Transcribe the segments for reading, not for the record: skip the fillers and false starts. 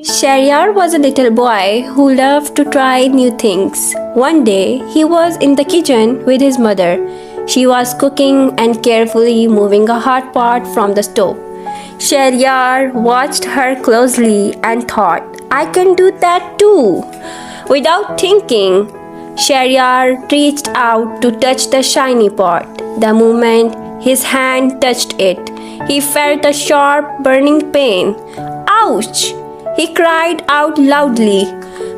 Sharyar was a little boy who loved to try new things. One day, he was in the kitchen with his mother. She was cooking and carefully moving a hot pot from the stove. Sharyar watched her closely and thought, I can do that too. Without thinking, Sharyar reached out to touch the shiny pot. The moment his hand touched it, he felt a sharp burning pain. Ouch! He cried out loudly,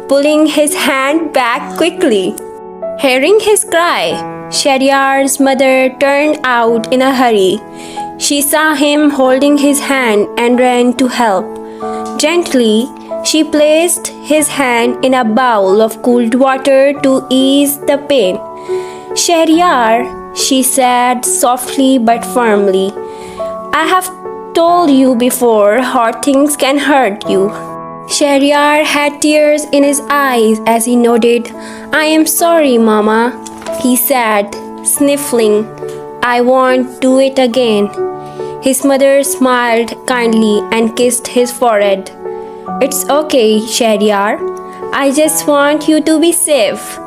pulling his hand back quickly. Hearing his cry, Sharyar's mother turned out in a hurry. She saw him holding his hand and ran to help. Gently, she placed his hand in a bowl of cooled water to ease the pain. Sharyar, she said softly but firmly, I have told you before, hot things can hurt you. Sharyar had tears in his eyes as he nodded. I am sorry, Mama, he said, sniffling. I won't do it again. His mother smiled kindly and kissed his forehead. It's okay, Sharyar. I just want you to be safe.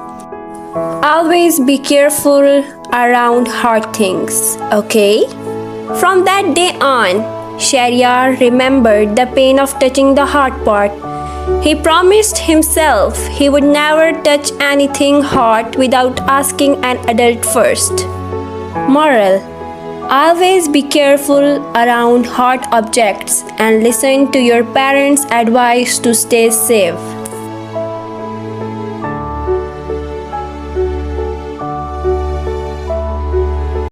Always be careful around hard things, okay? From that day on, Sharyar remembered the pain of touching the hot pot. He promised himself he would never touch anything hot without asking an adult first. Moral: always be careful around hot objects and listen to your parents' advice to stay safe.